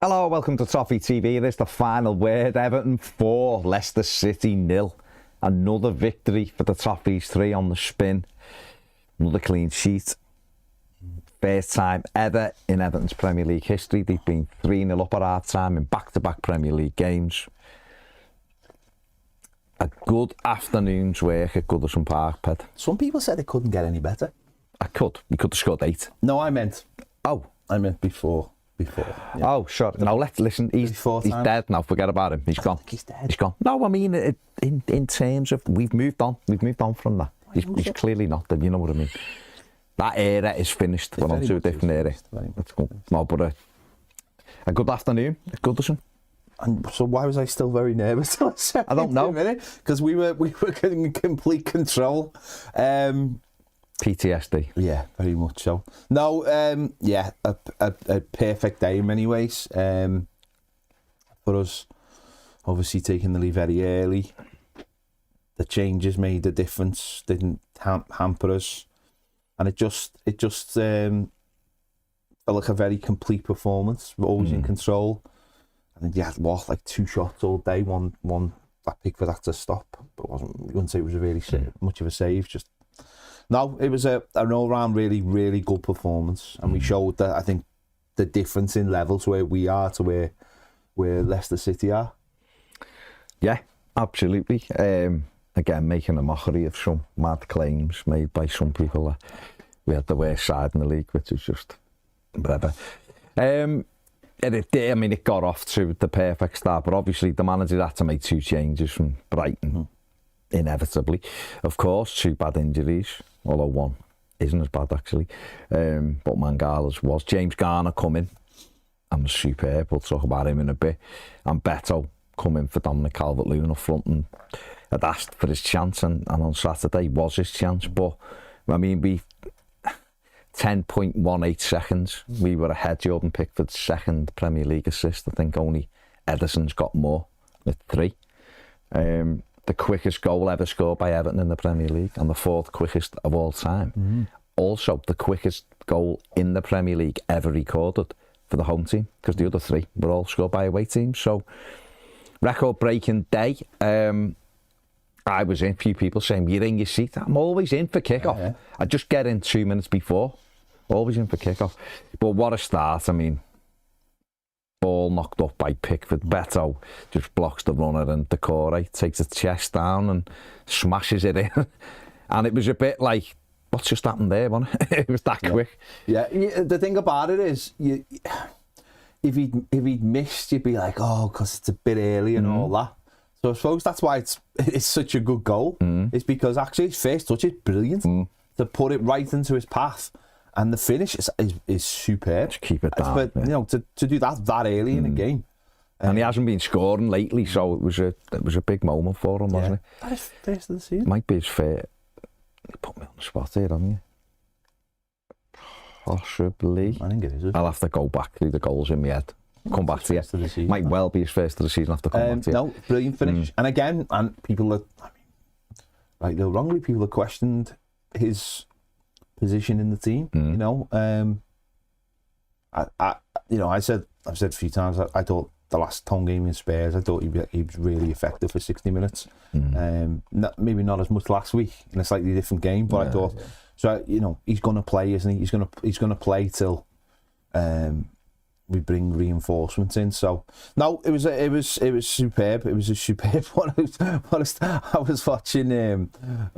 Hello, welcome to Toffee TV. This is the final word. Everton 4, Leicester City 0. Another victory for the Toffees, 3 on the spin. Another clean sheet. First time ever in Everton's Premier League history. They've been 3-0 up at half time in back-to-back Premier League games. A good afternoon's work at Goodison Park, Ped. Some people said it couldn't get any better. We could have scored 8. No, I meant before. Yeah. Oh, sure. Now let's listen. He's dead now. Forget about him. He's gone. He's dead. He's gone. No, I mean in terms of we've moved on. We've moved on from that. He's clearly not dead. You know what I mean? That era is finished. We're on to a different era. That's cool. No, but a good afternoon at Goodison. And so why was I still very nervous? I don't know. Because we were in complete control. PTSD. Yeah, very much so. No, a perfect day in many ways. For us, obviously taking the lead very early. The changes made a difference, didn't hamper us. And it just felt like a very complete performance. We're always in control. I think you had like 2 shots all day. One that Pickford had to stop, but you wouldn't say it was a really much of a save. No, it was an all-round really, really good performance, and we showed that. I think the difference in levels where we are to where Leicester City are. Yeah, absolutely. Again, making a mockery of some mad claims made by some people that we had the worst side in the league, which is just whatever. It got off to the perfect start, but obviously the manager had to make 2 changes from Brighton, inevitably. Of course, 2 bad injuries, although 1 isn't as bad actually. But Mangala's was. James Garner coming and was superb. We'll talk about him in a bit. And Beto coming for Dominic Calvert-Lewin up front and had asked for his chance, and on Saturday was his chance. But I mean, we 10.18 seconds we were ahead. Jordan Pickford's 2nd Premier League assist. I think only Ederson's got more with 3. The quickest goal ever scored by Everton in the Premier League, and the 4th quickest of all time. Also the quickest goal in the Premier League ever recorded for the home team, because the other 3 were all scored by away teams. So record-breaking day. I was in. A few people saying, you're in your seat. I'm always in for kick-off. Yeah. I just get in 2 minutes before. Always in for kick-off. But what a start. I mean, ball knocked up by Pickford. Beto just blocks the runner, and Decore takes the chest down and smashes it in. And it was a bit like, what's just happened there, wasn't it? It was that quick. Yeah, the thing about it is, if he'd missed, you'd be like, oh, because it's a bit early and all that. So I suppose that's why it's such a good goal. It's because actually his first touch is brilliant to put it right into his path, and the finish is superb. Just keep it down. But you know, to do that early in a game, and he hasn't been scoring lately, so it was a big moment for him, wasn't it? That is first of the season. Might be his fair. You put me on the spot here, haven't you? Possibly. I think it is. I'll have to go back through the goals in my head. Come back to you. Might well be his first of the season. After come back to you. No, brilliant finish. And again, people are, rightly or wrongly, people have questioned his position in the team. You know, I've said a few times. I thought the last home game in Spurs, I thought he was really effective for 60 minutes. Maybe not as much last week in a slightly different game, but I thought. Yeah. So he's going to play, isn't he? He's going to play till. We bring reinforcements in. So no, it was superb. It was a superb one. I was watching.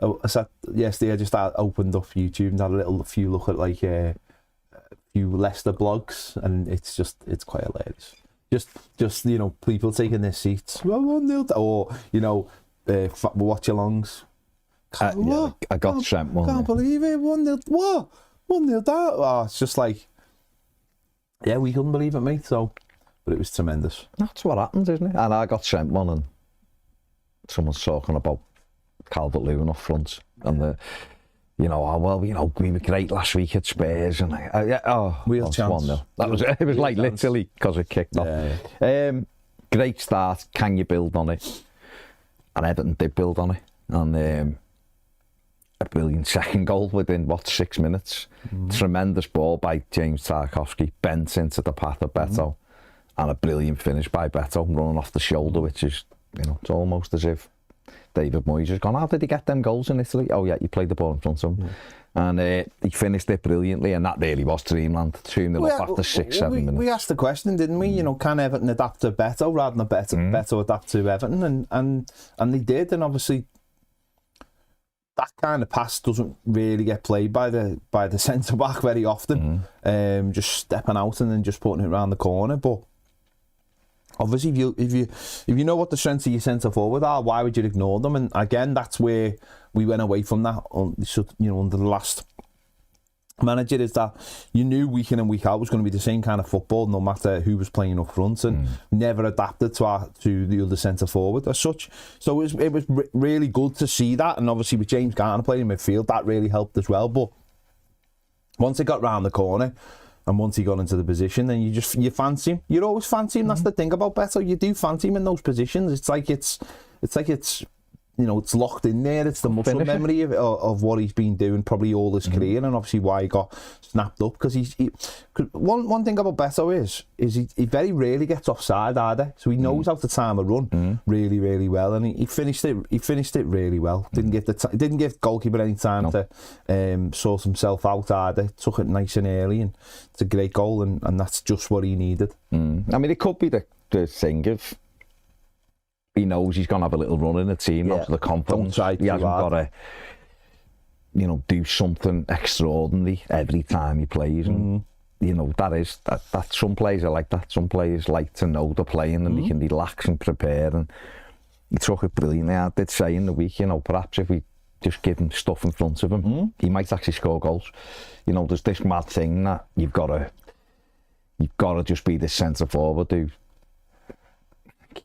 I sat yesterday. I just opened up YouTube and had a few look at like a few Leicester blogs, and it's quite hilarious. Just people taking their seats. Well, 1-0, or watch alongs. I got sent one. Can't believe it. 1-0. What? 1-0 down. Oh, it's just like. Yeah, we couldn't believe it, mate. So, but it was tremendous. That's what happens, isn't it? And I got sent one, and someone's talking about Calvert-Lewin up front, and we were great last week at Spurs, and real chance. 1-0. That was it. It was like literally because it kicked off. Yeah. Great start. Can you build on it? And Everton did build on it, and a brilliant second goal within 6 minutes. Tremendous ball by James Tarkowski, bent into the path of Beto, and a brilliant finish by Beto running off the shoulder, which is, it's almost as if David Moyes has gone, how did he get them goals in Italy? Oh yeah, you played the ball in front of him. And he finished it brilliantly, and that really was dreamland. 2-0 up after 6-7 minutes. We asked the question, didn't we? Can Everton adapt to Beto rather than Beto adapt to Everton? And they did, and obviously that kind of pass doesn't really get played by the centre back very often. Just stepping out and then just putting it around the corner. But obviously, if you know what the strengths of your centre forward are, why would you ignore them? And again, that's where we went away from that. Under the last manager, is that you knew week in and week out was going to be the same kind of football, no matter who was playing up front, and never adapted to the other centre forward as such. So it was really good to see that, and obviously with James Garner playing in midfield, that really helped as well. But once it got round the corner, and once he got into the position, then you fancy him. You always fancy him. That's the thing about Beto. You do fancy him in those positions. It's like it's it's locked in there. It's the muscle memory of what he's been doing probably all his career, and obviously why he got snapped up. Because one thing about Beto is he very rarely gets offside either. So he knows how to time a run really, really well, and he finished it. He finished it really well. Didn't give goalkeeper any time to sort himself out either. Took it nice and early, and it's a great goal, and that's just what he needed. I mean, it could be the thing of, he knows he's going to have a little run in the team, not the confidence. He hasn't got to, do something extraordinary every time he plays. And, that some players are like that. Some players like to know they're playing and they can relax and prepare. And he took it brilliantly. I did say in the week, perhaps if we just give him stuff in front of him, he might actually score goals. There's this mad thing that you've got to just be this centre forward who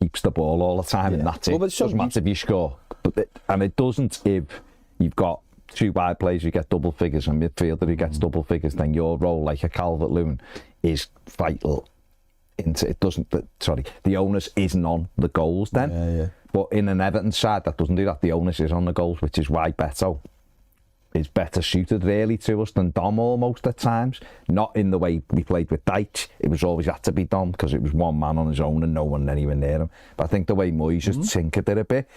keeps the ball all the time, and that's it. Well, it doesn't matter if you score, and it doesn't if you've got two wide players who get double figures and midfielder who gets double figures. Then your role, like a Calvert-Lewin, is vital. It doesn't. The onus isn't on the goals then. But in an Everton side that doesn't do that, the onus is on the goals, which is why Beto is better suited really to us than Dom almost at times. Not in the way we played with Dyche. It was always had to be Dom because it was one man on his own and no one anywhere near him. But I think the way Moyes just tinkered it a bit,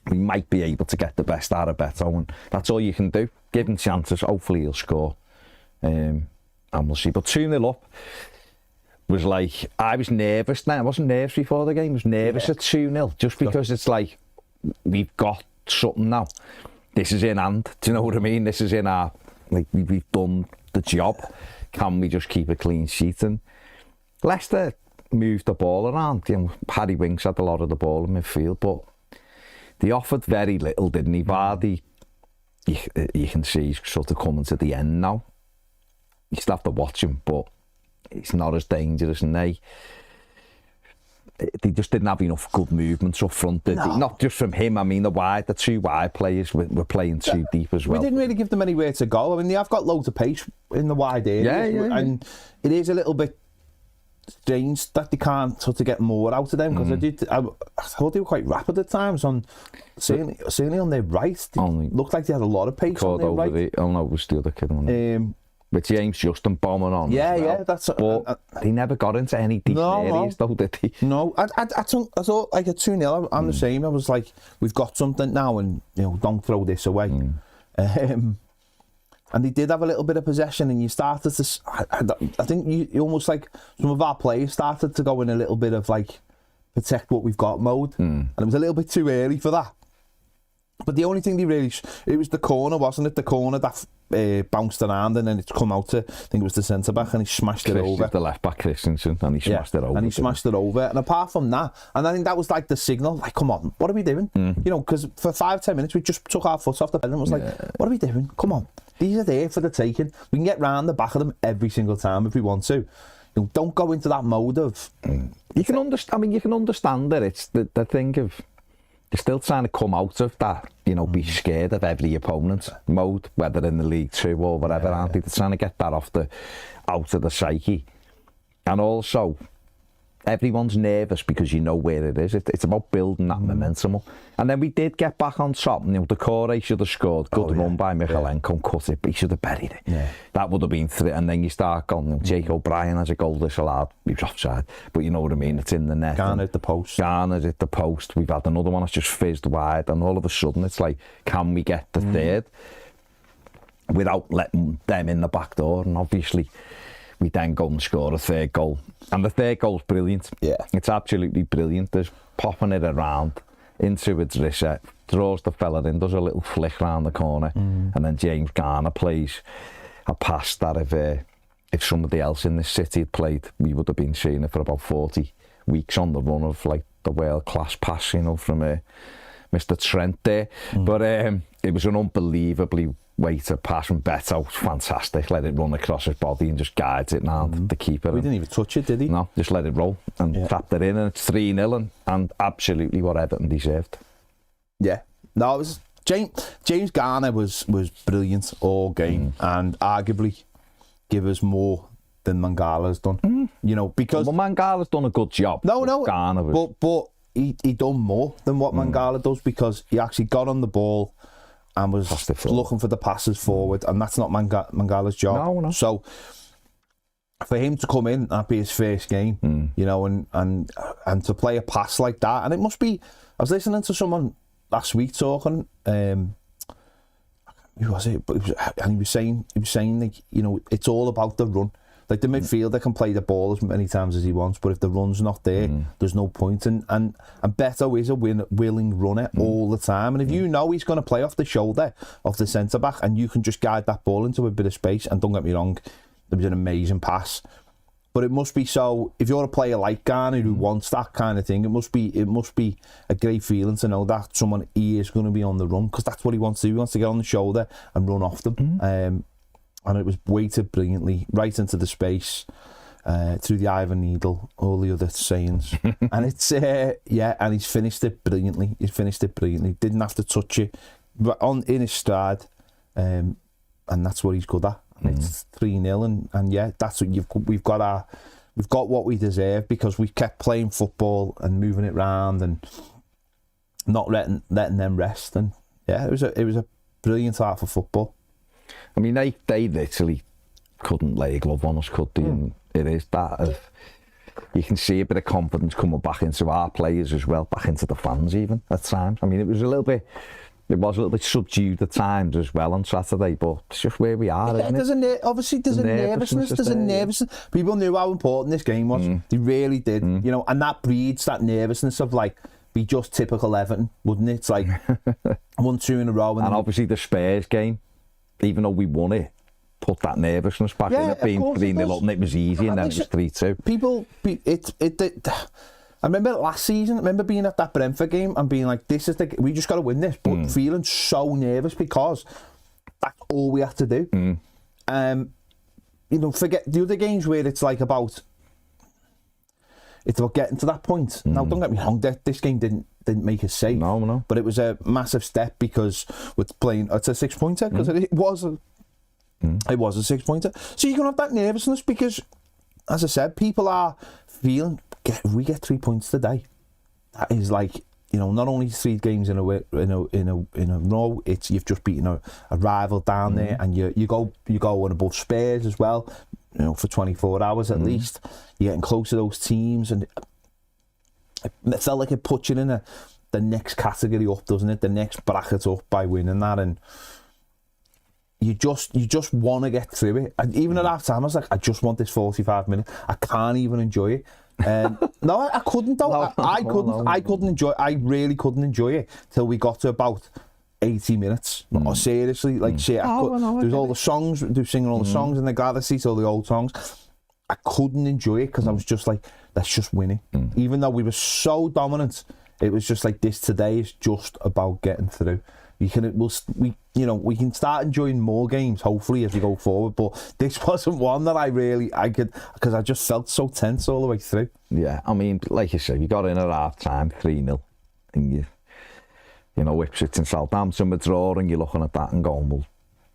we might be able to get the best out of Beto, and that's all you can do. Give him chances, hopefully he'll score. And we'll see. But 2-0 up was like, I was nervous now. I wasn't nervous before the game. I was nervous at 2-0 just because it's like, we've got something now. This is in hand, do you know what I mean? This is in our, we've done the job. Can we just keep a clean sheet? And Leicester moved the ball around. Harry Winks had a lot of the ball in midfield, but they offered very little, didn't he? Vardy, you can see he's sort of coming to the end now. You still have to watch him, but it's not as dangerous, and they just didn't have enough good movements up front, did they? Not just from him, I mean the two wide players were playing too deep as well. We didn't really give them anywhere to go. I mean, they have got loads of pace in the wide areas, and it is a little bit strange that they can't sort of get more out of them, because I thought they were quite rapid at times, certainly on their right. They looked like they had a lot of pace on their right. It was the other kid. With James Justin bombing on. But he never got into any deep areas, though, did he? No, I thought like at 2-0, I'm the same. I was like, we've got something now, and don't throw this away. And they did have a little bit of possession, and you started to. I think you almost like some of our players started to go in a little bit of like protect what we've got mode, and it was a little bit too early for that. But the only thing it was the corner, wasn't it? The corner that bounced around and then it's come out to, I think it was the centre back, and he smashed it over. The left back Christensen, and he smashed it over. And he smashed it over. And apart from that, and I think that was like the signal, like, come on, what are we doing? Because for 5-10 minutes we just took our foot off the pedal and was like, what are we doing? Come on, these are there for the taking. We can get round the back of them every single time if we want to. Don't go into that mode of. You can understand. I mean, you can understand that it's the thing of. They're still trying to come out of that, be scared of every opponent mode, whether in the League 2 or whatever, aren't they? They're trying to get that out of the psyche. And also, everyone's nervous because you know where it is. It's about building that momentum up. And then we did get back on top. You know, Decore should have scored. Good run by Michaelenko, cut it, but he should have buried it. Yeah. That would have been 3. And then you start going, you know, Jake O'Brien has a goal disallowed. He was offside. But you know what I mean? It's in the net. Garner at the post. Garner at the post. We've had another one that's just fizzed wide. And all of a sudden, it's like, can we get the third without letting them in the back door? And obviously, we then go and score a third goal. And the third goal's brilliant. Yeah. It's absolutely brilliant. There's popping it around into Idrissa, draws the fella in, does a little flick round the corner, and then James Garner plays a pass that if somebody else in this city had played, we would have been seeing it for about 40 weeks on the run of like the world-class pass, you know, from Mr. Trent there. But it was an unbelievably way to pass from Beto. Fantastic. Let it run across his body and just guides it now to the keeper. We didn't even touch it, did he? No, just let it roll and tapped it in, and it's 3-0 and absolutely what Everton deserved. Yeah. No, it was James Garner was brilliant all game and arguably give us more than Mangala's done. You know, because Mangala's done a good job. No, Garner was, but he done more than what Mangala does, because he actually got on the ball and was looking for the passes forward, and that's not Mangala's job. No. So for him to come in, that'd be his first game, you know, and to play a pass like that, and it must be. I was listening to someone last week talking. Who was it? But and he was saying like, you know, it's all about the run. Like the midfielder can play the ball as many times as he wants, but if the run's not there, there's no point. And Beto is a willing runner all the time. And if you know he's going to play off the shoulder of the centre back, and you can just guide that ball into a bit of space. And don't get me wrong, there was an amazing pass. But it must be so. If you're a player like Garner who wants that kind of thing, it must be a great feeling to know that someone is going to be on the run, because that's what he wants to do. He wants to get on the shoulder and run off them. And it was weighted brilliantly right into the space, through the eye of a needle, all the other sayings. And it's, and he's finished it brilliantly. Didn't have to touch it, but in his stride, and that's what he's good at. And it's 3-0, and yeah, that's what we've got what we deserve, because we've kept playing football and moving it round and not letting them rest. And yeah, it was a brilliant half of football. I mean, they literally couldn't lay a glove on us, could they? And it is that you can see a bit of confidence coming back into our players as well, back into the fans even at times. I mean, it was a little bit subdued at times as well on Saturday, but it's just where we are, isn't it? There's a nervousness. People knew how important this game was. They really did, you know, and that breeds that nervousness of like, be just typical Everton, wouldn't it? It's like 1-2 in a row. And obviously the Spurs game, even though we won it, put that nervousness back in it, being 3-0 up, and it was easy, and then it was 3-2. I remember last season, being at that Brentford game and being like, we just got to win this, but feeling so nervous because that's all we have to do. You know, forget the other games where it's like about getting to that point. Now, don't get me wrong, this game didn't make us safe. No. But it was a massive step, because we're playing, it's a 6-pointer, because it was a 6-pointer. So you're going to have that nervousness because, as I said, people are feeling, if we get 3 points today, that is like, you know, not only 3 games in a row, it's you've just beaten a rival down there, and you go on above Spurs as well, you know, for 24 hours at least. You're getting close to those teams, and it felt like it puts you in the next category up, doesn't it? The next bracket up by winning that, and you just want to get through it. And even at half time, I was like, I just want this 45 minutes. I can't even enjoy it. No, I couldn't though. I couldn't enjoy. I really couldn't enjoy it till we got to about 80 minutes. Seriously, like, there was all the songs. They were singing all the songs in the Galaxy, all the old songs. I couldn't enjoy it because I was just like, let's just win it. Even though we were so dominant, it was just like, this today is just about getting through. We can start enjoying more games hopefully as we go forward, but this wasn't one that I could, because I just felt so tense all the way through. Yeah, I mean, like you said, you got in at half time 3-0, and you know, Ipswich and Southampton were drawing, you're looking at that and going, well,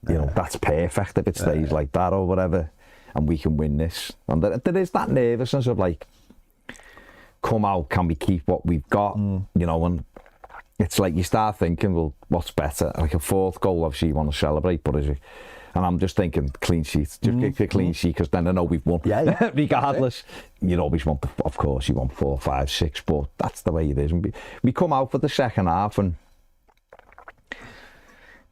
you know, that's perfect if it stays like that or whatever, and we can win this. And there is that nervousness of like, come out, can we keep what we've got? You know, and it's like you start thinking, well, what's better? Like a fourth goal, obviously you want to celebrate, but is it? And I'm just thinking, clean sheet. Just get a clean sheet, because then I know we've won. Yeah. Regardless, you always want, of course, you want 4, 5, 6, but that's the way it is. And we come out for the second half, and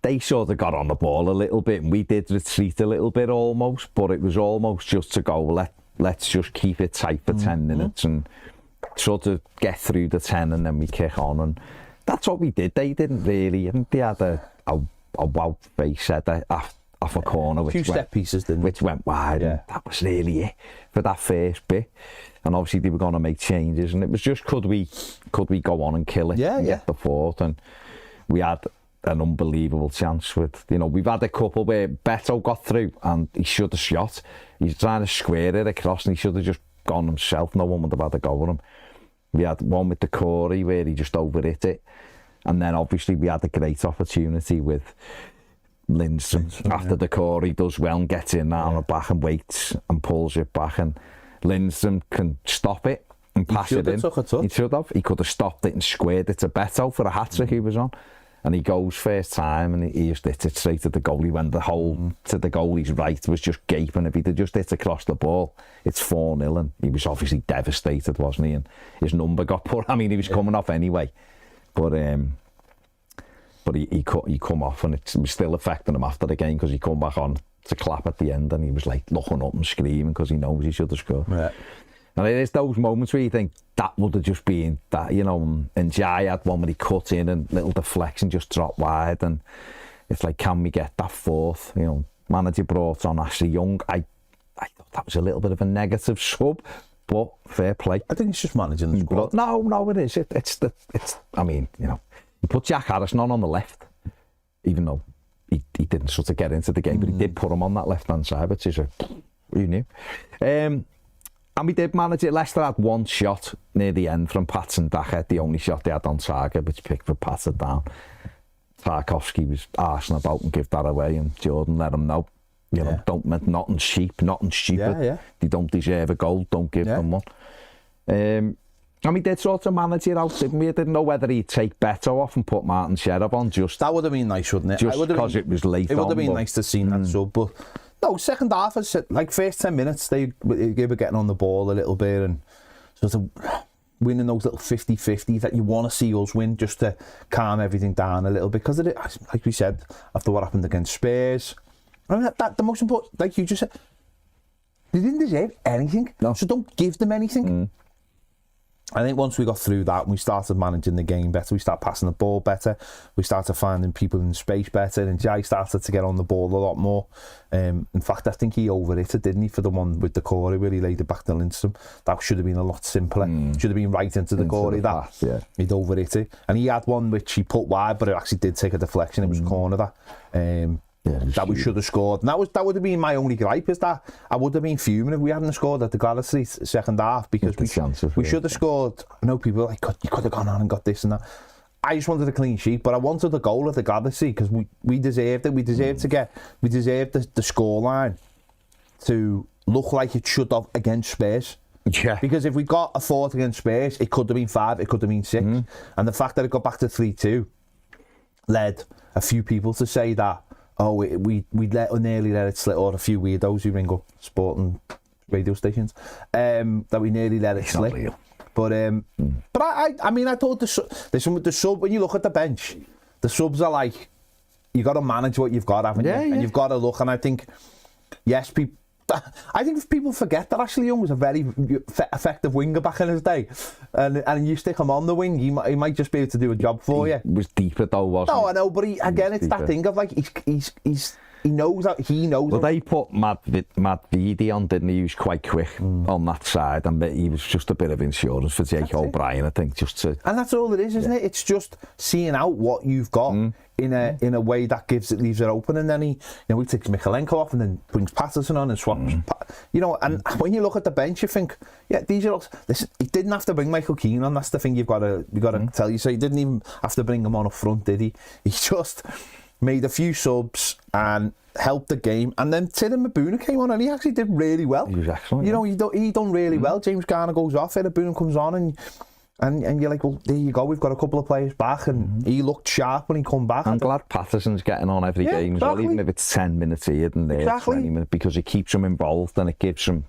they sort of got on the ball a little bit, and we did retreat a little bit almost, but it was almost just to go, let's just keep it tight for 10 minutes and sort of get through the 10, and then we kick on. And that's what we did. They didn't really, and they had a wow face header off a corner, which step pieces, which went wide. And that was really it for that first bit. And obviously they were going to make changes, and it was just, could we go on and kill it and get the fourth? And we had an unbelievable chance with, you know, we've had a couple where Beto got through and he should have shot. He's trying to square it across, and he should have just gone himself. No one would have had a go at him. We had one with the Corey where he just overhit it, and then obviously we had a great opportunity with Lindstrom after the Corey does well and gets in on the back and waits and pulls it back, and Lindstrom can stop it and pass it in. He should have. He could have stopped it and squared it to Beto for a hat-trick he was on. And he goes first time, and he just hits it straight at the goalie when the hole to the goalie's right was just gaping. If he'd have just hit across the ball, it's 4-0, and he was obviously devastated, wasn't he? And his number got put. I mean, he was coming off anyway, but he come off, and it was still affecting him after the game, because he come back on to clap at the end, and he was like looking up and screaming because he knows he should have scored. Yeah. And it is those moments where you think that would have just been that, you know. And Jai had one where he cut in and little deflection just dropped wide, and it's like, can we get that fourth? You know, manager brought on Ashley Young. I thought that was a little bit of a negative sub, but fair play. I think it's just managing the squad. No, it is. It's. I mean, you know, he put Jack Harrison on the left, even though he didn't sort of get into the game, but he did put him on that left hand side, which is who knew. And we did manage it. Leicester had one shot near the end from Patson Daka, the only shot they had on target, which picked for Patson down. Tarkovsky was arsing about and give that away, and Jordan let him know, you know, nothing cheap, nothing stupid. They don't deserve a goal, don't give them one. And we did sort of manage it out, didn't we? I didn't know whether he'd take Beto off and put Martin Sheriff on. That would have been nice, wouldn't it? Just because it was late. It would have been nice to see that sub, but no, second half, like first 10 minutes, they were getting on the ball a little bit and sort of winning those little 50-50s that you want to see us win, just to calm everything down a little bit. Because like we said, after what happened against Spurs, I mean, that the most important, like you just said, they didn't deserve anything. No. So don't give them anything. I think once we got through that and we started managing the game better, we started passing the ball better, we started finding people in space better, and Jai started to get on the ball a lot more. In fact, I think he overhit it, didn't he, for the one with the Corey where he laid it back to Lindstrom. That should have been a lot simpler. Should have been right into the Corey. He'd overhit it. And he had one which he put wide, but it actually did take a deflection. It was a corner that we should have scored. And that would have been my only gripe, is that I would have been fuming if we hadn't scored at the Galaxy second half, because we should have scored. I know people are like, you could have gone on and got this and that. I just wanted a clean sheet, but I wanted the goal at the Galaxy because we deserved it. We deserved the scoreline to look like it should have against Spurs. Yeah. Because if we got a fourth against Spurs, it could have been 5, it could have been 6. And the fact that it got back to 3-2 led a few people to say that, we nearly let it slip, or a few weirdos who ring up sporting radio stations, that we nearly let it slip. But I mean, I thought the sub, when you look at the bench, the subs are like, you got to manage what you've got, haven't you? And you've got to look, and I think, yes, I think if people forget that Ashley Young was a very effective winger back in his day, and you stick him on the wing, he might just be able to do a job for you. It was deeper though, wasn't it? No, I know, but it's that thing of like, he knows that he knows. Well, they put Matt Vidy on, didn't he? He was quite quick on that side, and he was just a bit of insurance for Jake O'Brien, I think, just to. And that's all it is, isn't it? It's just seeing out what you've got in a way that leaves it open, and then he takes Mikalenko off and then brings Patterson on and swaps. And when you look at the bench, you think, these are. Listen, he didn't have to bring Michael Keane on. That's the thing you've got to tell you. So he didn't even have to bring him on up front, did he? He just. made a few subs and helped the game. And then Tyrone Mbuna came on and he actually did really well. He was excellent. You know, he done really well. James Garner goes off, Mbuna comes on and you're like, well, there you go, we've got a couple of players back, and he looked sharp when he come back. I'm glad Patterson's getting on every game as well, even if it's 10 minutes here and there, 20 minutes, because it keeps him involved and it gives him,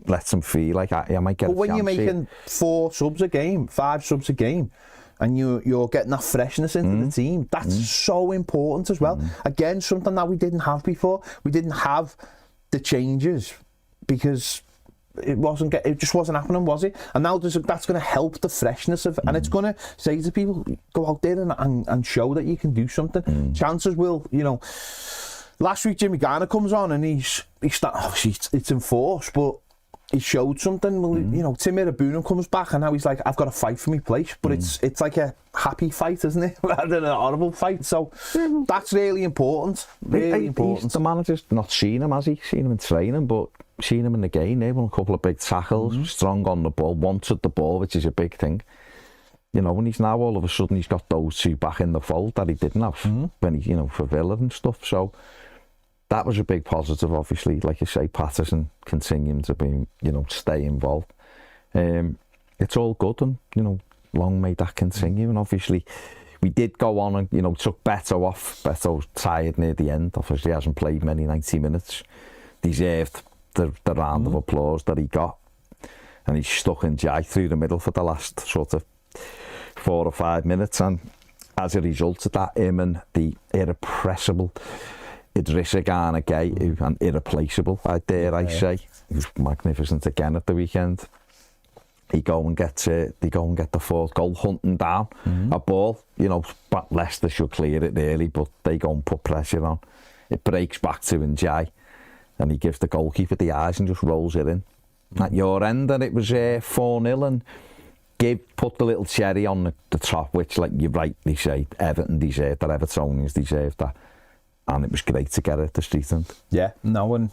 lets him feel like I might get a chance. But when you're making 4 subs a game, 5 subs a game, and you're getting that freshness into the team, that's so important as well. Again, something that we didn't have before. We didn't have the changes because it just wasn't happening, was it? And now that's going to help the freshness of, and it's going to say to people, go out there and show that you can do something. Chances will, you know. Last week Jimmy Garner comes on and he's obviously it's enforced, but he showed something. Well, you know, Tim Mbuna comes back and now he's like, I've got to fight for my place, but it's like a happy fight, isn't it, rather than a horrible fight. So that's really important. Really important. The manager's not seen him, has he? Seen him in training, but seen him in the game. They won a couple of big tackles, strong on the ball, wanted the ball, which is a big thing. You know, and he's now all of a sudden he's got those 2 back in the fold that he didn't have when he, you know, for Villa and stuff. So that was a big positive, obviously. Like you say, Patterson continuing to be, you know, stay involved. It's all good, and, you know, long may that continue. And obviously, we did go on and, you know, took Beto off. Beto tired near the end. Obviously, hasn't played many 90 minutes. Deserved the round of applause that he got. And he's stuck in Jai through the middle for the last sort of 4 or 5 minutes. And as a result of that, him and the irrepressible Idrissa Gana Gay, and irreplaceable, I say, he was magnificent again at the weekend. They go and get the 4th goal, hunting down a ball. You know, but Leicester should clear it really, but they go and put pressure on. It breaks back to Njai, and he gives the goalkeeper the eyes and just rolls it in at your end. And it was 4-0, and put the little cherry on the top, which, like you rightly say, Everton deserved that, Evertonians deserved that. And it was great to get it at the street end. Yeah, no, and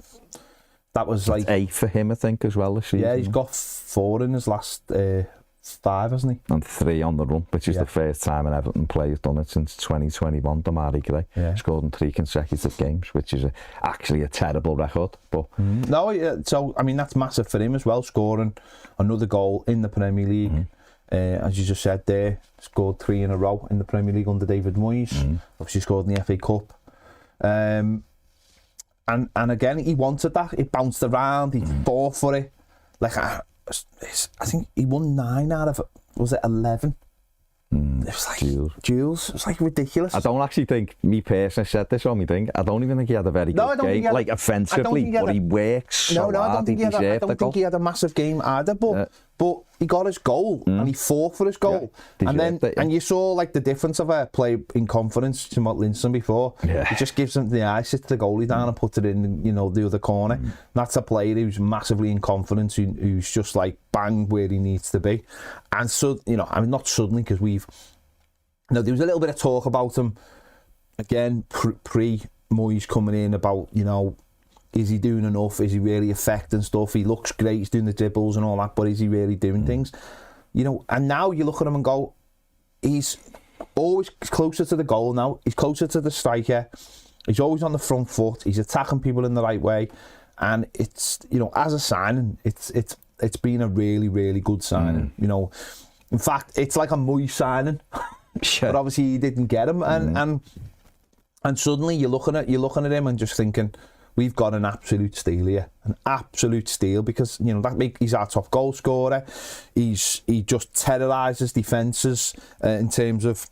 that was That's like 8 for him, I think, as well this season. Yeah, he's got 4 in his last 5, hasn't he? And 3 on the run, which is the first time an Everton player's done it since 2021. Damari Gray scored in 3 consecutive games, which is actually a terrible record. But no, so I mean that's massive for him as well, scoring another goal in the Premier League. As you just said there, scored 3 in a row in the Premier League under David Moyes. Obviously scored in the FA Cup. And again, he wanted that. It bounced around. He fought for it. Like I think he won 9 out of, was it 11? It was like duels. It was like ridiculous. I don't actually think, me personally said this on me thing, I don't even think he had a very good game, like offensively, but he works so hard. I don't think he had a massive game either, but he got his goal and he fought for his goal. And you saw like the difference of a play in confidence to Linson before. He just gives him the eye, sits the goalie down and puts it in, you know, the other corner. That's a player who's massively in confidence, who's just like bang where he needs to be. And so, you know, I mean, not suddenly, because there was a little bit of talk about him again pre Moyes coming in about, you know, is he doing enough? Is he really affecting stuff? He looks great, he's doing the dribbles and all that, but is he really doing things? You know, and now you look at him and go, he's always closer to the goal now. He's closer to the striker. He's always on the front foot. He's attacking people in the right way. And it's, you know, as a signing, it's been a really, really good signing. You know, in fact, it's like a Moyes signing. But obviously he didn't get him. And suddenly you're looking at him and just thinking, we've got an absolute steal here, an absolute steal, because, you know, he's our top goal scorer. He just terrorises defences in terms of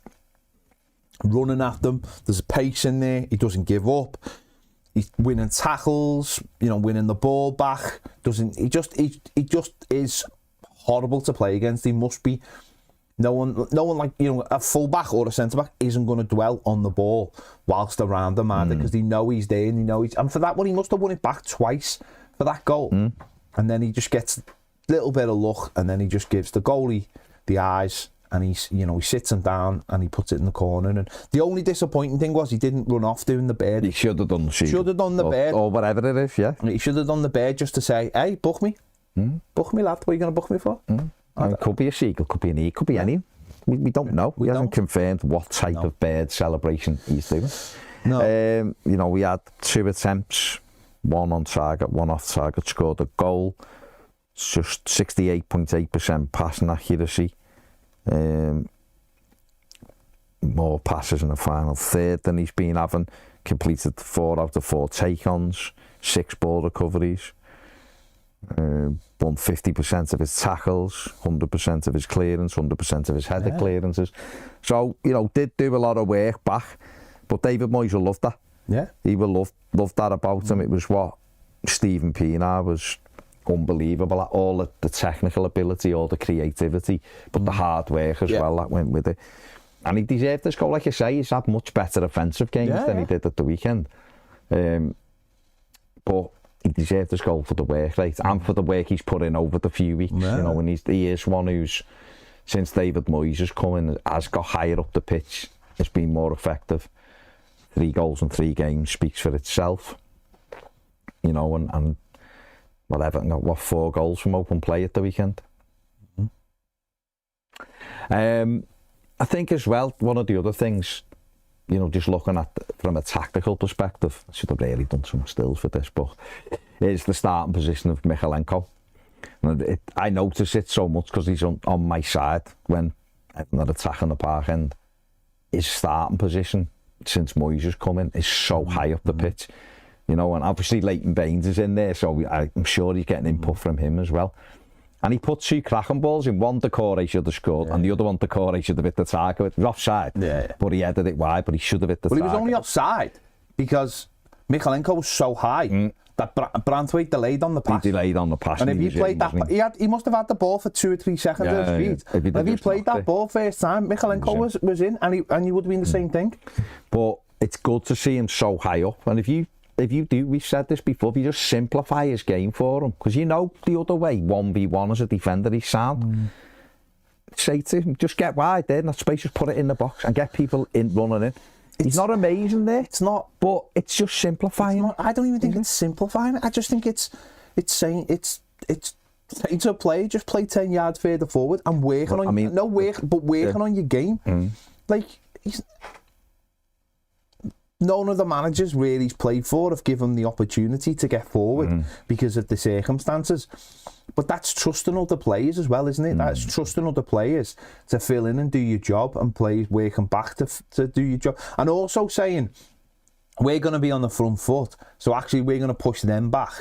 running at them. There's a pace in there. He doesn't give up. He's winning tackles, you know, winning the ball back. He just is horrible to play against. He must be. No one like, you know, a full-back or a centre-back isn't going to dwell on the ball whilst around him, either, because they know he's there and and for that one, he must have won it back twice for that goal. And then he just gets a little bit of luck, and then he just gives the goalie the eyes, and he sits him down and he puts it in the corner. And the only disappointing thing was he didn't run off doing the bird. He should have done the bird. Or whatever it is, yeah. He should have done the bird just to say, hey, book me. Book me, lad. What are you going to book me for? It could be a seagull, could be an eagle, could be any. We don't know. He hasn't confirmed what type of bird celebration he's doing. No. We had 2 attempts, 1 on target, 1 off target, scored a goal. It's just 68.8% passing accuracy. More passes in the final third than he's been having. Completed 4 out of 4 take-ons, 6 ball recoveries. Won 50% of his tackles, 100% of his clearance, 100% of his header clearances. So, did do a lot of work back. But David Moyes will love that. Yeah. He will love that about him. It was what Stephen Pienaar was unbelievable at, all the technical ability, all the creativity, but the hard work as well that went with it. And he deserved this goal, like you say. He's had much better offensive games than he did at the weekend. But he deserved this goal for the work rate and for the work he's put in over the few weeks. And he is one who's, since David Moyes has come in, has got higher up the pitch, has been more effective. 3 goals in 3 games speaks for itself. And Everton got 4 goals from open play at the weekend. I think as well, one of the other things, just looking at from a tactical perspective, I should have really done some stills for this, but is the starting position of Michalenko. And I notice it so much because he's on my side when Everton are attacking the park end. His starting position since Moyes has come in is so high up the pitch. And obviously Leighton Baines is in there, so I'm sure he's getting input from him as well. And he put 2 cracking balls in. One Decore should have scored, and the other one Decore should have hit the target. It was offside, but he headed it wide, but he should have hit the target. Well, he was only offside because Michalenko was so high that Branthwaite delayed on the pass. He delayed on the pass. And if he played that, he must have had the ball for 2 or 3 seconds at his feet. If he played that ball first time, Michalenko was in, and he would have been the same thing. But it's good to see him so high up, and if you do, we've said this before, if you just simplify his game for him, because the other way, 1v1 as a defender, he's sound. Say to him, just get wide there in that space, just put it in the box and get people in running in. He's not amazing there. It's not, but it's just simplifying. I don't even think it's simplifying. I just think it's saying saying to a player, just play 10 yards further forward and working on working on your game. Like none of the managers really he's played for have given him the opportunity to get forward because of the circumstances. But that's trusting other players as well, isn't it? That's trusting other players to fill in and do your job, and players working back to do your job. And also saying, we're going to be on the front foot, so actually we're going to push them back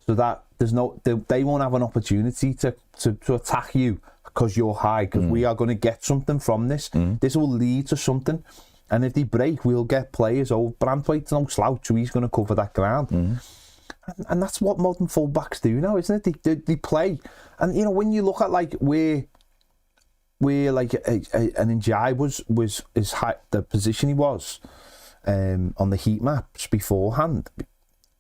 so that they won't have an opportunity to attack you because you're high, because we are going to get something from this. This will lead to something. And if they break, we'll get players. Branthwaite's no slouch, so he's going to cover that ground. And that's what modern fullbacks do now, isn't it? They play. And, when you look at, where like, an Njai was his high, the position he was on the heat maps beforehand,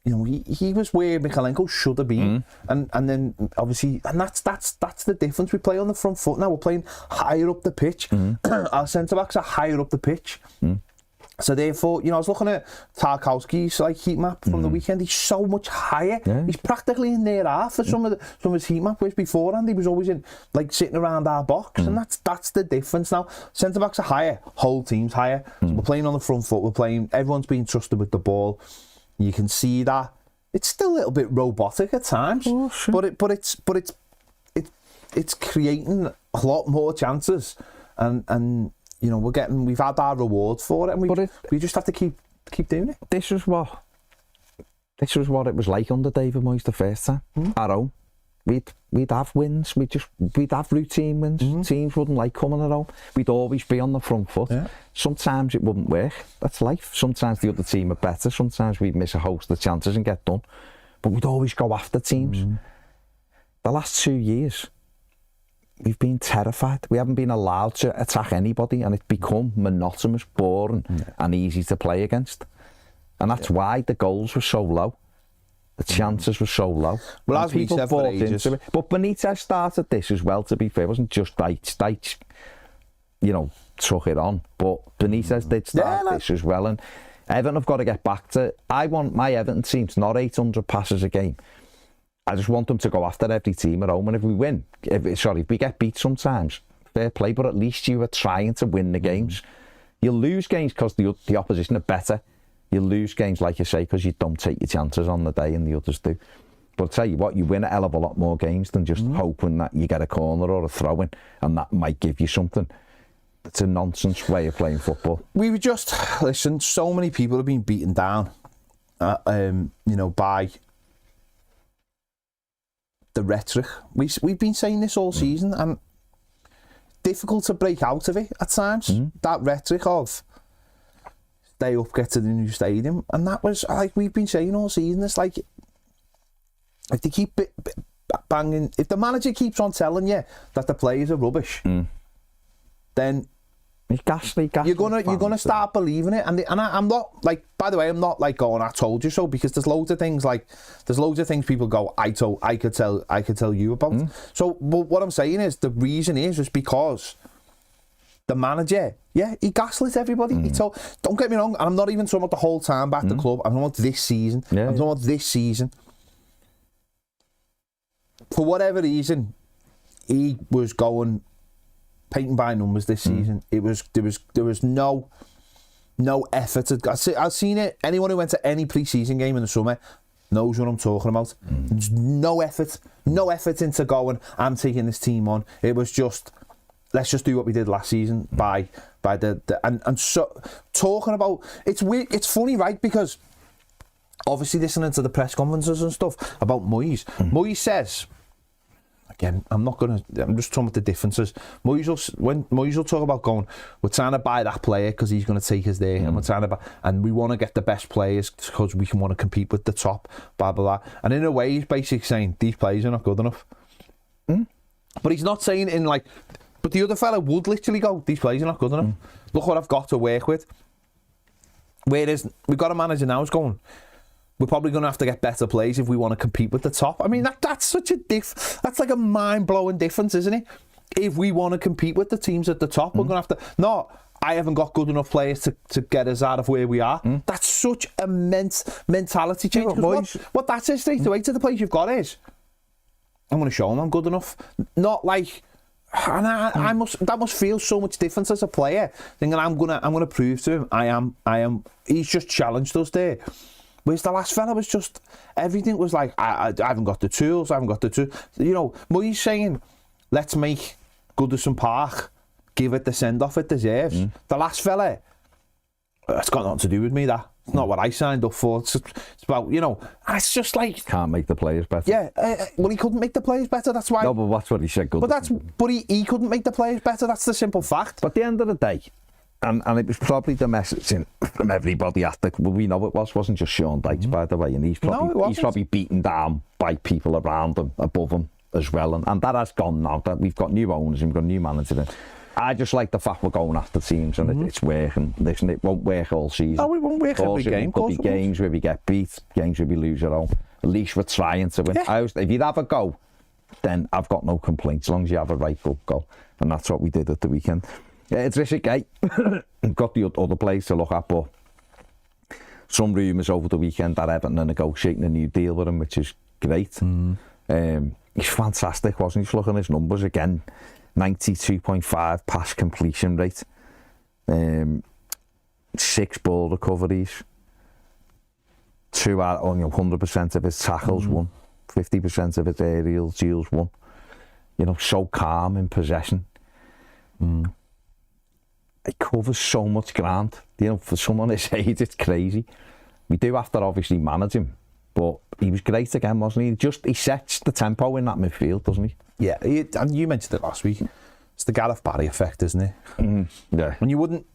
he was where Michalenko should have been. And then, obviously, and that's the difference. We play on the front foot now. We're playing higher up the pitch. Our centre-backs are higher up the pitch. So therefore, I was looking at Tarkowski's heat map from the weekend. He's so much higher. He's practically in their half for some of his heat map, whereas beforehand he was always in sitting around our box, and that's the difference now. Centre backs are higher, whole team's higher. So we're playing on the front foot. Everyone's being trusted with the ball. You can see that it's still a little bit robotic at times, but it's creating a lot more chances, and. We've had our rewards for it, and we just have to keep doing it. This was what it was like under David Moyes the first time. Our own. We'd have wins. We'd have routine wins. Teams wouldn't like coming at home. We'd always be on the front foot. Sometimes it wouldn't work. That's life. Sometimes the other team are better. Sometimes we'd miss a host of chances and get done. But we'd always go after teams. The last 2 years, we've been terrified. We haven't been allowed to attack anybody, and it's become monotonous, boring, and easy to play against. And that's why the goals were so low. The chances were so low. Well, as we said for ages. But Benitez started this as well, to be fair. It wasn't just Dyche, took it on. But Benitez did start this as well. And Everton have got to get back to... I want my Everton team to not 800 passes a game. I just want them to go after every team at home, and if we win, if we get beat sometimes, fair play, but at least you are trying to win the games. You'll lose games because the opposition are better, You lose games, like you say, because you don't take your chances on the day and the others do. But I tell you what, you win a hell of a lot more games than just hoping that you get a corner or a throw-in, and that might give you something. It's a nonsense way of playing football. We were just, listen, so many people have been beaten down, you know, by the rhetoric. We've been saying this all season, and difficult to break out of it at times. That rhetoric of stay up, get to the new stadium, and that was like we've been saying all season. It's like if they keep banging, if the manager keeps on telling you that the players are rubbish, then you're gonna start believing it. And I'm not like, by the way, I'm not like going, I told you so, because there's loads of things people go, I could tell you about. So what I'm saying is the reason is because the manager, he gaslit everybody. He told, don't get me wrong, and I'm not even talking about the whole time back at the club. I'm talking about this season. I'm talking about this season. For whatever reason, he was going painting by numbers this season. There was no effort. I've seen it. Anyone who went to any pre-season game in the summer knows what I'm talking about. There's no effort into going, I'm taking this team on. It was just, let's just do what we did last season by and so talking about, it's weird, it's funny, right? Because obviously listening to the press conferences and stuff about Moyes, Moyes says, again, I'm just talking about the differences. When Moyes will talk about going, we're trying to buy that player because he's going to take us there, and we're trying to buy, and we want to get the best players because we can want to compete with the top, blah blah blah. And in a way, he's basically saying these players are not good enough. But he's not saying in like, but the other fella would literally go, these players are not good enough. Look what I've got to work with. Whereas we've got a manager now who's going, we're probably going to have to get better players if we want to compete with the top. I mean, that's such a that's like a mind-blowing difference, isn't it? If we want to compete with the teams at the top, we're going to have to... No, I haven't got good enough players to get us out of where we are. That's such a mentality change. What that says straight away to the players you've got is, I'm going to show them I'm good enough. Not like... And that must feel so much different as a player, thinking I'm gonna prove to him I am. He's just challenged us there. Whereas the last fella was just, everything was like, I haven't got the tools, You know, Moyes saying, let's make Goodison Park, give it the send-off it deserves. The last fella, it's got nothing to do with me, that. It's not what I signed up for. It's about, you know, it's just like... Can't make the players better. Yeah, well, he couldn't make the players better, that's why... No, but that's what he said. But he couldn't make the players better, that's the simple fact. But at the end of the day, and it was probably the messaging from everybody at the... Well, we know it wasn't just Sean Dyche, by the way, and he's probably beaten down by people around him, above him as well, and that has gone now, that we've got new owners and we've got new manager in. I just like the fact we're going after teams and it's working. Listen, it won't work all season. No, it won't work every game. There'll be games where we get beat, games where we lose at home. At least we're trying to win. Yeah. If you'd have a go, then I've got no complaints, as long as you have a right good goal. And that's what we did at the weekend. It's risky. Got the other players to look at, but some rumours over the weekend that Everton are negotiating a new deal with him, which is great. He's fantastic, wasn't he? Just looking at his numbers again. 92.5 pass completion rate, 6 ball recoveries, 100% of his tackles won, 50% of his aerial duels won. You know, so calm in possession. He covers so much ground. You know, for someone his age, it's crazy. We do have to obviously manage him, but he was great again, wasn't he? He sets the tempo in that midfield, doesn't he? Yeah, and you mentioned it last week. It's the Gareth Barry effect, isn't it? Yeah. When you wouldn't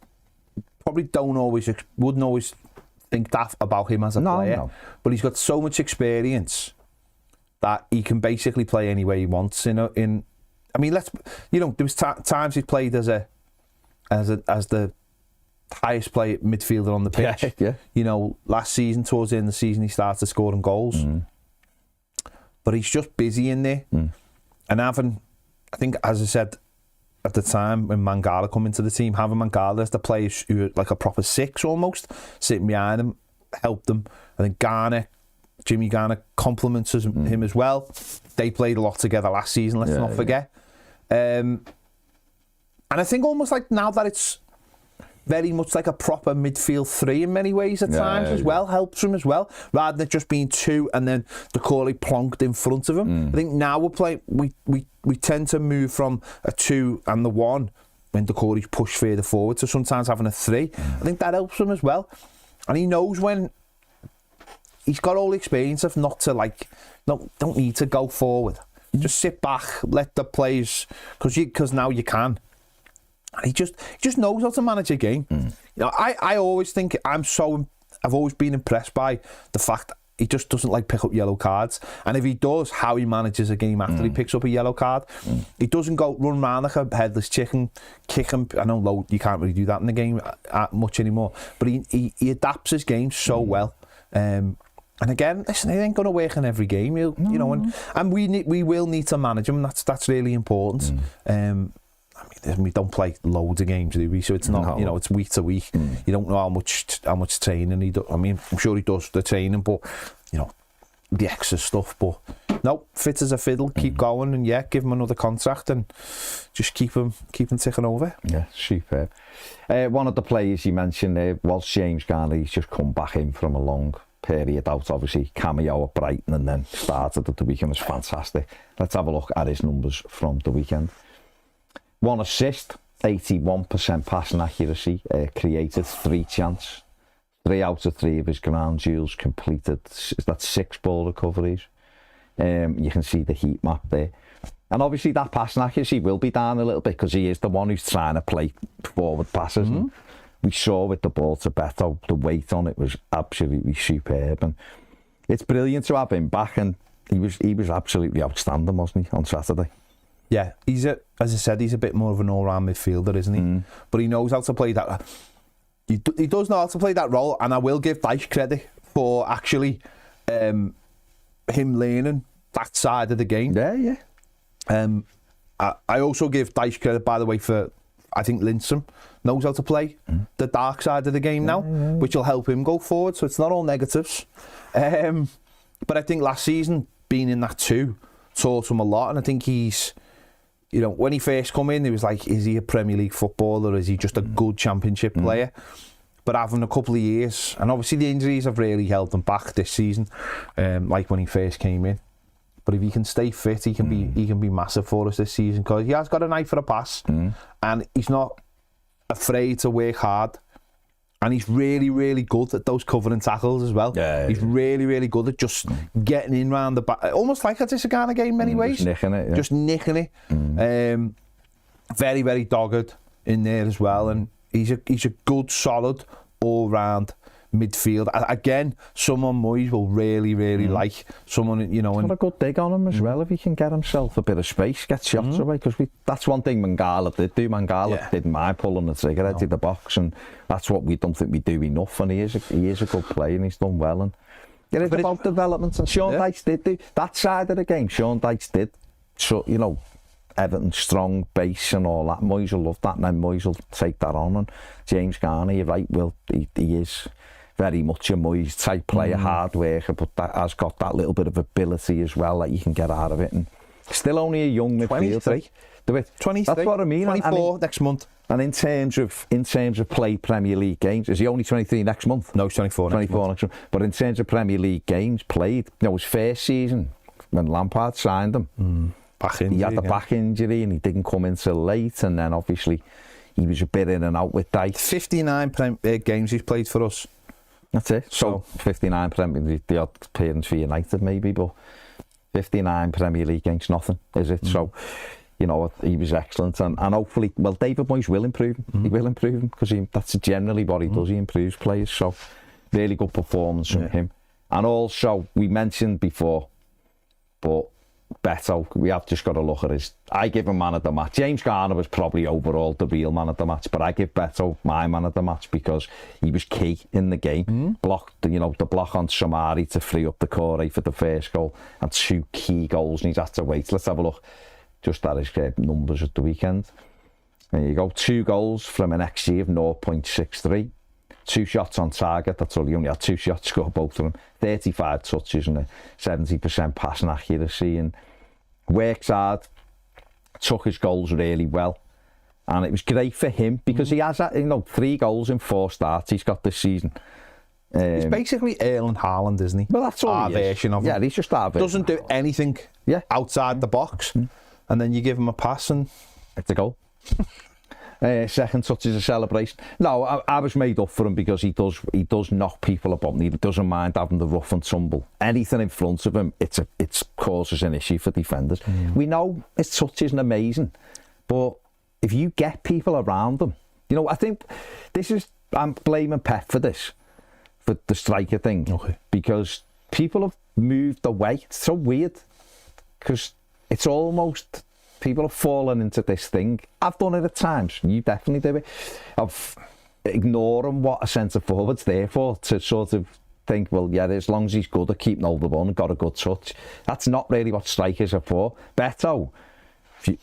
always think that about him as a player, but he's got so much experience that he can basically play any way he wants. I mean, there was times he played as the highest play midfielder on the pitch. Yeah. You know, last season, towards the end of the season, he started scoring goals. But he's just busy in there. And I think, as I said at the time, when Mangala come into the team, having Mangala as the players who are like a proper 6 almost, sitting behind him, helped them. I think Jimmy Garner compliments him as well. They played a lot together last season, let's not forget. And I think almost like now that very much like a proper midfield three in many ways at times as well, helps him as well, rather than just being two and then the Corey plonked in front of him. I think now we're playing, we tend to move from a two and the one when the Corey's push further forward to sometimes having a three. I think that helps him as well. And he knows when he's got all the experience of not to don't need to go forward. Just sit back, let the players, because now you can. And he just knows how to manage a game. You know, I always think I've always been impressed by the fact that he just doesn't like pick up yellow cards. And if he does, how he manages a game after he picks up a yellow card. He doesn't go run around like a headless chicken, kick him. I know you can't really do that in the game much anymore. But he adapts his game so well. And again, listen, it ain't going to work in every game, you know, and we will need to manage him. That's really important. I mean, we don't play loads of games, do we? So it's not, you know, it's week to week. You don't know how much training he does. I mean, I'm sure he does the training, but you know, the extra stuff. But no, fit as a fiddle. Keep going, and give him another contract, and just keep him ticking over. Yeah, superb. One of the players you mentioned there was James Garner. He's just come back in from a long period out, obviously cameo at Brighton, and then started at the weekend. It was fantastic. Let's have a look at his numbers from the weekend. 1 assist, 81% passing accuracy, created 3 chances, 3 out of 3 of his ground duels completed. That's 6 ball recoveries. You can see the heat map there. And obviously that passing accuracy will be down a little bit because he is the one who's trying to play forward passes. And we saw with the ball to Beto, the weight on it was absolutely superb. And it's brilliant to have him back, and he was absolutely outstanding, wasn't he, on Saturday? Yeah, as I said, he's a bit more of an all-round midfielder, isn't he? But he knows how to play that. He does know how to play that role, and I will give Dyche credit for actually him learning that side of the game. Yeah. I also give Dyche credit, by the way, for I think Linson knows how to play the dark side of the game now, which will help him go forward. So it's not all negatives. But I think last season, being in that too, taught him a lot, and I think he's. You know, when he first come in, he was like, is he a Premier League footballer or is he just a good Championship player? But having a couple of years, and obviously the injuries have really held him back this season, like when he first came in. But if he can stay fit, he can be massive for us this season, because he has got an eye for a pass, and he's not afraid to work hard. And he's really, really good at those covering tackles as well. Yeah, he's really, really good at just getting in round the back. Almost like a Tisagana game in many ways. Just nicking it. Yeah. Just nicking it. Very, very dogged in there as well. And he's a good, solid, all-round midfield. Again, someone Moyes will really, really like. Someone, you know. Got a good dig on him as well if he can get himself a bit of space, get shots away. Because that's one thing Mangala did do. Mangala didn't mind pulling the trigger out of the box, and that's what we don't think we do enough. And he is a good player, and he's done well. And it is about development. And Sean Dyche did do that side of the game. Sean Dyche did. So, you know, Everton strong base and all that. Moyes will love that, and then Moyes will take that on. And James Garner, you're right, Will, he is very much a Moyes type player, hard worker, but that has got that little bit of ability as well that you can get out of it. And still only a young midfielder. 23. That's what I mean. 24 next month. And in terms of play Premier League games, is he only 23 next month? No, he's 24 next month. But in terms of Premier League games played, you know, his first season when Lampard signed him, he had the back injury and he didn't come in till late, and then obviously he was a bit in and out with Dyche. 59 games he's played for us. That's it. So 59 Premier, the odd appearance for United maybe, but 59 Premier League games, nothing, is it? So, you know, he was excellent, and hopefully, well, David Moyes will improve him. He will improve him, because that's generally what he does. He improves players. So, really good performance from him. And also, we mentioned before, but Beto, we have just got to look at his. I give him man of the match. James Garner was probably overall the real man of the match, but I give Beto my man of the match because he was key in the game. Blocked, you know, the block on Samari to free up the Corey for the first goal, and 2 key goals, and he's had to wait. Let's have a look just at his numbers at the weekend. There you go, 2 goals from an XG of 0.63. 2 shots on target, that's all. He only had 2 shots, scored both of them. 35 touches and a 70% passing accuracy, and works hard, took his goals really well. And it was great for him because he has, 3 goals in 4 starts he's got this season. He's basically Erling Haaland, isn't he? Well, that's all our version of him. Yeah, he's just our version. Doesn't do anything outside the box, and then you give him a pass and it's a goal. Second touch is a celebration. No, I was made up for him because he does knock people about, and he doesn't mind having the rough and tumble. Anything in front of him, it causes an issue for defenders. We know his touch isn't amazing, but if you get people around him, I think I'm blaming Pep for this, for the striker thing, because people have moved away. It's so weird, because it's almost, people have fallen into this thing. I've done it at times. You definitely do it. Of ignoring what a centre forward's there for, to sort of think, well, yeah, as long as he's good at keeping hold of the ball and got a good touch. That's not really what strikers are for. Beto,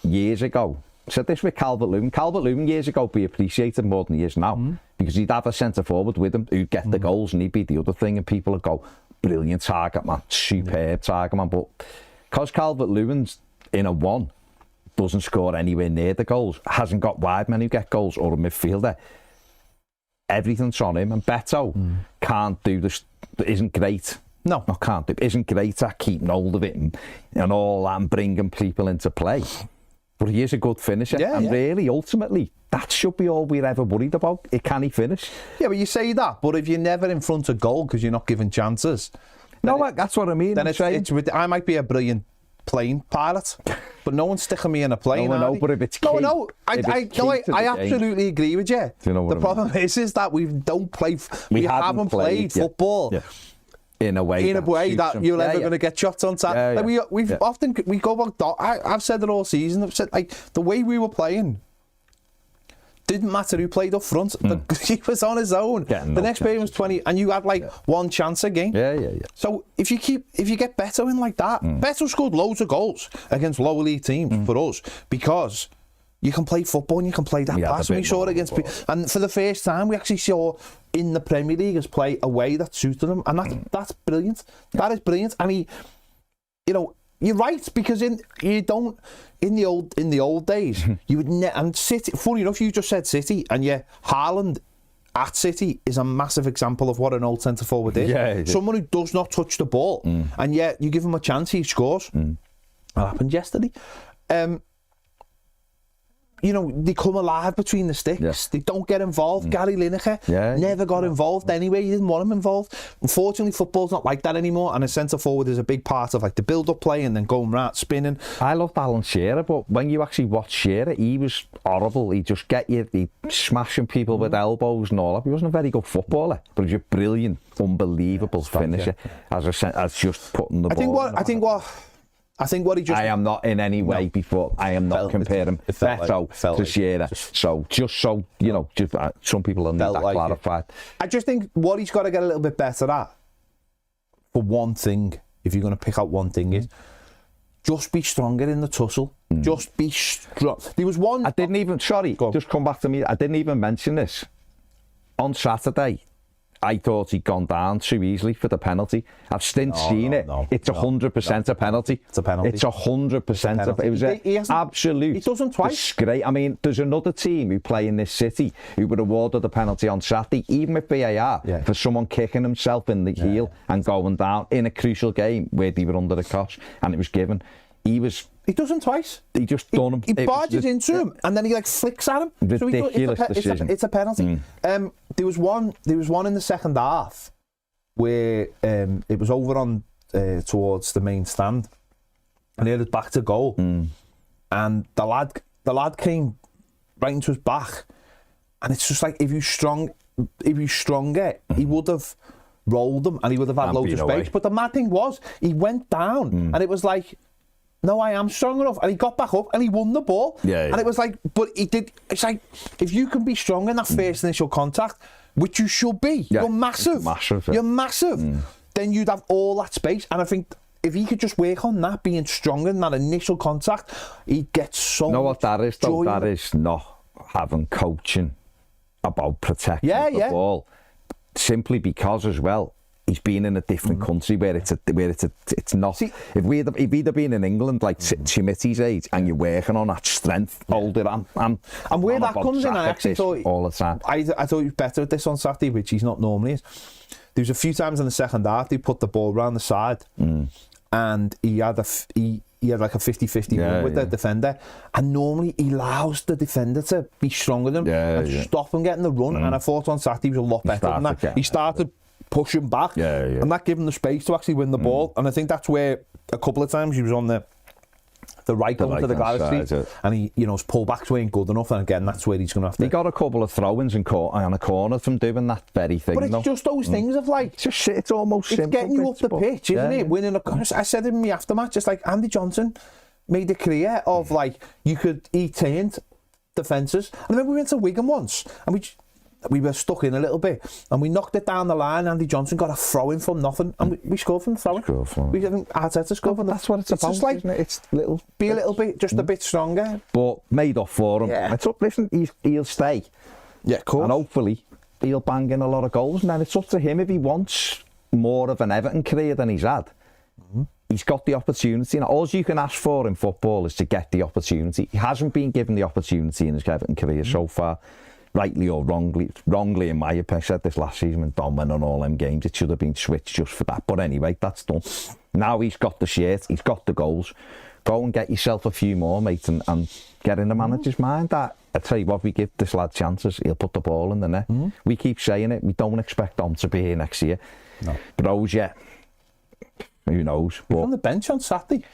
years ago, said this with Calvert-Lewin. Calvert-Lewin years ago be appreciated more than he is now, because he'd have a centre forward with him who'd get the goals and he'd be the other thing, and people would go, brilliant target man, superb target man. But because Calvert-Lewin's in a 1, doesn't score anywhere near the goals, hasn't got wide men who get goals, or a midfielder, everything's on him. And Beto can't do this, isn't great. No, can't do. Isn't great at keeping hold of it and all that, and bringing people into play. But he is a good finisher, really, ultimately, that should be all we're ever worried about. Can he finish? Yeah, but you say that, but if you're never in front of goal because you're not given chances... No, that's what I mean. Then I might be a brilliant plane pilot, but no one's sticking me in a plane. No, but if it's key... I absolutely agree with you. Do you know what the problem is that we haven't played football. Yeah. In a way that you're never going to get shots on target. We go back. I've said it all season. I've said, like, the way we were playing didn't matter who played up front. He was on his own. The next game was 20, and you had one chance a game. Yeah. So if you get Beto in like that, Beto scored loads of goals against lower league teams for us, because you can play football and you can play that pass. And we saw it against, and for the first time, we actually saw in the Premier League us play a way that suited him, and that's brilliant. That is brilliant. And he, you're right, because in the old days you would and City. Funny enough, you just said City, and Haaland at City is a massive example of what an old centre forward is. Yeah. Someone who does not touch the ball, and yet you give him a chance, he scores. That happened yesterday. They come alive between the sticks. Yeah. They don't get involved. Gary Lineker never got involved anyway. You didn't want him involved. Unfortunately, football's not like that anymore, and a centre forward is a big part of the build-up play and then going right, spinning. I loved Alan Shearer, but when you actually watch Shearer, he was horrible. He'd just get you, he'd smashing people with elbows and all that. He wasn't a very good footballer, but he was a brilliant, unbelievable finisher. As just putting the ball. I think what he just... I am not in any way before. I am not comparing Beto to Shearer. So, just so, some people will need that clarified. I just think what he's got to get a little bit better at, for one thing, if you're going to pick out one thing, is just be stronger in the tussle. Just be strong. There was one... I didn't even... Sorry, just come back to me. I didn't even mention this. On Saturday, I thought he'd gone down too easily for the penalty. I've since seen it. It's 100% a penalty. It's a penalty. It's 100%. It was an absolute. He doesn't twice. Great. I mean, there's another team who play in this city who would awarded the penalty on Saturday, even with VAR, for someone kicking himself in the heel and going down in a crucial game where they were under the cosh, and it was given. He does him twice. He just done him. He barges into him and then he flicks at him. Ridiculous decision. It's a penalty. There was one in the second half where it was over on towards the main stand, and he had it back to goal, and the lad came right into his back, and it's just like if he was stronger, he would have rolled him and he would have had loads of space. But the mad thing was, he went down and it was like, no, I am strong enough. And he got back up and he won the ball. And it was like, but he did. It's like, if you can be strong in that first initial contact, which you should be, you're massive. You're massive. Then you'd have all that space. And I think if he could just work on that, being stronger in that initial contact, he'd get so much. You know what that is, though? That is not having coaching about protecting the ball. Simply because, as well, he's been in a different country where it's not. See, if we'd have been in England like Chimitti's age and you're working on that strength, older and where that comes in, I actually thought all the time. I thought he was better at this on Saturday, which he's not normally is. There was a few times in the second half he put the ball round the side, and he had like a 50-50 run with the defender, and normally he allows the defender to be stronger than him and stop him getting the run. And I thought on Saturday he was a lot better than that. He started pushing back, and that gave him the space to actually win the ball. And I think that's where a couple of times he was on the right going to the Galaxy, and he, his pullbacks weren't good enough. And again, that's where he's going to have to. He got a couple of throw-ins on a corner from doing that very thing. But it's just those things of like, it's almost simple. It's getting you up the pitch, isn't it? Winning a. I said in the aftermatch, it's like Andy Johnson made a career of like he turned defences. And I remember we went to Wigan once, and we were stuck in a little bit, and we knocked it down the line. Andy Johnson got a throw-in from nothing, and we scored from the throw-in. We didn't Arteta scored from that's what it's about, just like, isn't it? It's be a little bit, just a bit stronger. But made up for him. Yeah. It's up, listen, he'll stay. Yeah, of course. And hopefully he'll bang in a lot of goals, and then it's up to him if he wants more of an Everton career than he's had. He's got the opportunity. Now, all you can ask for in football is to get the opportunity. He hasn't been given the opportunity in his Everton career so far. Rightly or wrongly in my opinion. I said this last season when Don went on all them games, it should have been switched just for that. But anyway, that's done. Now he's got the shirt, he's got the goals. Go and get yourself a few more, mate, and get in the manager's mind. That I tell you what, we give this lad chances, he'll put the ball in the net. We keep saying it, we don't expect Dom to be here next year. No. Brozier, who knows? He was on the bench on Saturday.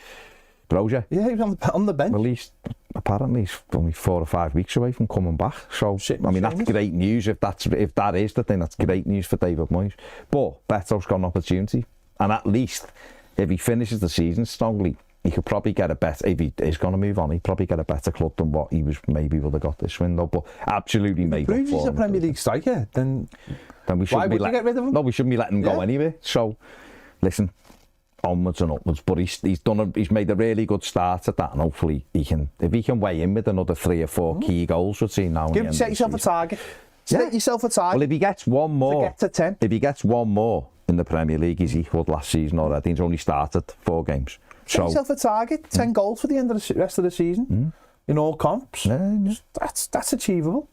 Brozier? Yeah, he was on the bench. At least, apparently, he's only 4 or 5 weeks away from coming back. So, I mean, that's great news. If that is the thing, that's great news for David Moyes. But Beto's got an opportunity. And at least, if he finishes the season strongly, he could probably get a better, if he is going to move on, he'd probably get a better club than what he was maybe would have got this window. But absolutely made up for him. If he's a Premier League striker, then we shouldn't why would you get rid of him? No, we shouldn't be letting him go anyway. So, listen, onwards and upwards. But he's made a really good start at that, and hopefully if he can weigh in with another 3 or 4 key goals, we'll see now. Set yourself a target. Set yourself a target. Well, if he gets one more, to get to 10. If he gets one more in the Premier League, he's equalled last season already. He's only started 4 games. Set yourself a target, 10 goals for the end of the rest of the season in all comps. That's achievable.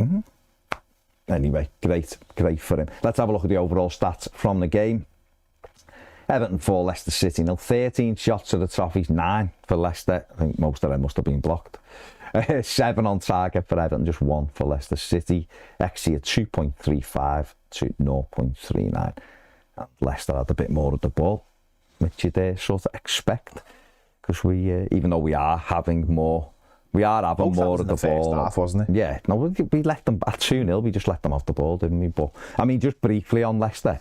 Anyway, great for him. Let's have a look at the overall stats from the game. Everton 4, Leicester City 0. 13 shots at the Toffees, 9 for Leicester. I think most of them must have been blocked. 7 on target for Everton, just 1 for Leicester City. XG at 2.35 to 0.39. And Leicester had a bit more of the ball, which you'd sort of expect, because we, even though we are having more, more of the ball. In the first half, wasn't it? Yeah, no, we let them at 2-0. We just let them off the ball, didn't we? But I mean, just briefly on Leicester,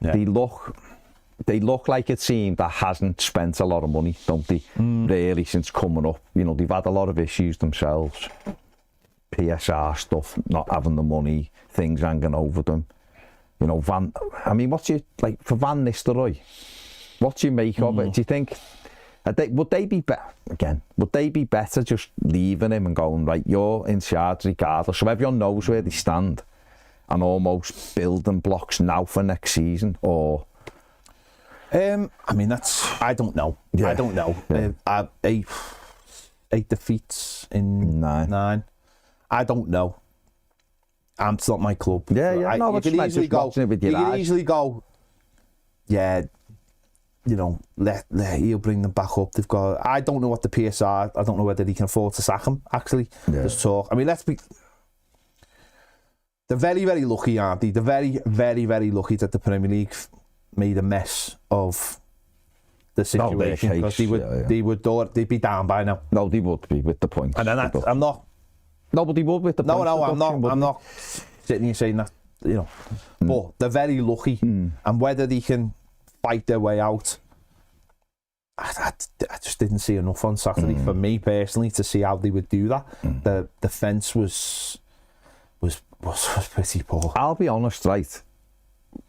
they look like a team that hasn't spent a lot of money, don't they? Really, since coming up, they've had a lot of issues themselves. PSR stuff, not having the money, things hanging over them. What's your for Van Nistelrooy? What do you make of it? Do you think would they be better again? Would they be better just leaving him and going, right, you're in charge regardless, so everyone knows where they stand, and almost building blocks now for next season? Or I don't know. Yeah. I don't know. Yeah. 8 defeats in 9. I don't know. It's not my club. Yeah. You can easily go. Yeah, he'll bring them back up. They've got. I don't know what the PSR. I don't know whether he can afford to sack him. Actually, there's talk. I mean, they're very, very lucky, aren't they? They're very, very, very lucky that the Premier League made a mess of the situation, because they'd be down by now. No, they would be with the points. And then I'm not. Nobody would with the points. I'm not sitting here saying that, But they're very lucky, and whether they can fight their way out, I just didn't see enough on Saturday for me personally to see how they would do that. The defence was pretty poor. I'll be honest, right?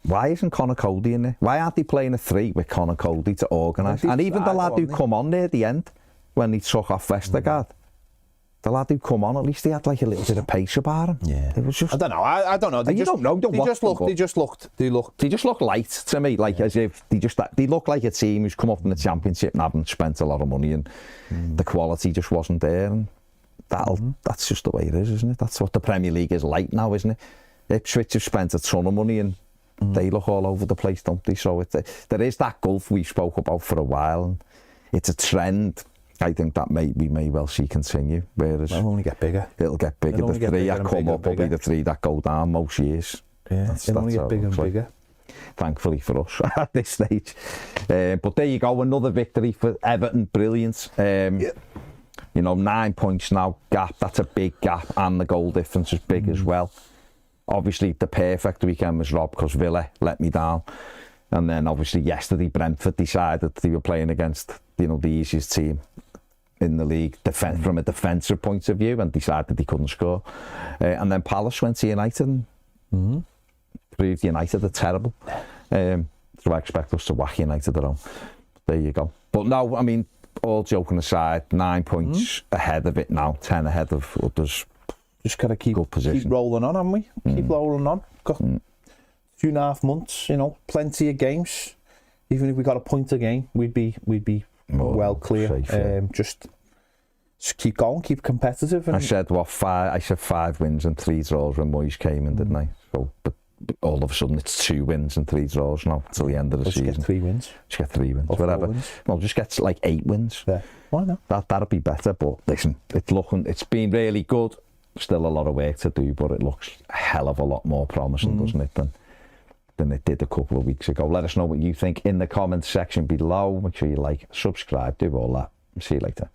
Why isn't Connor Cody in there? Why aren't they playing a 3 with Connor Cody to organise? And even the lad who come on there at the end when he took off Vestergaard, the lad who come on, at least he had like a little bit of pace about him. Yeah. It was just... I don't know. I don't know. You don't know, don't watch them, they just looked light to me, like as if they looked like a team who's come up from the Championship and haven't spent a lot of money, and the quality just wasn't there. And that's just the way it is, isn't it? That's what the Premier League is like now, isn't it? Ipswich have spent a ton of money and they look all over the place, don't they? So there is that gulf we spoke about for a while, and it's a trend. I think that we may well see continue. Whereas it'll only get bigger. It'll get bigger. The three that come up will be the three that go down most years. Yeah, it'll only get bigger and bigger. Thankfully for us at this stage. But there you go, another victory for Everton. Brilliant. You know, 9 points now gap. That's a big gap, and the goal difference is big as well. Obviously, the perfect weekend was robbed because Villa let me down. And then obviously yesterday, Brentford decided they were playing against, you know, the easiest team in the league from a defensive point of view, and decided they couldn't score. And then Palace went to United and proved United are terrible. So I expect us to whack United at home. There you go. But no, I mean, all joking aside, 9 points ahead of it now, 10 ahead of others. Just got to keep rolling on, haven't we? Keep rolling on. Got 2.5 months, you know, plenty of games. Even if we got a point a game, we'd be well clear. Safe, yeah. Just keep going, keep competitive. And I said 5 wins and 3 draws when Moyes came in, didn't I? So, but all of a sudden it's 2 wins and 3 draws now till the end of the season. Just get 3 wins. Just get 3 wins, whatever. Well, just get like 8 wins. Yeah, why not? That'd be better. But listen, it's been really good. Still a lot of work to do, but it looks a hell of a lot more promising, doesn't it, than it did a couple of weeks ago. Let us know what you think in the comments section below. Make sure you like, subscribe, do all that. See you later.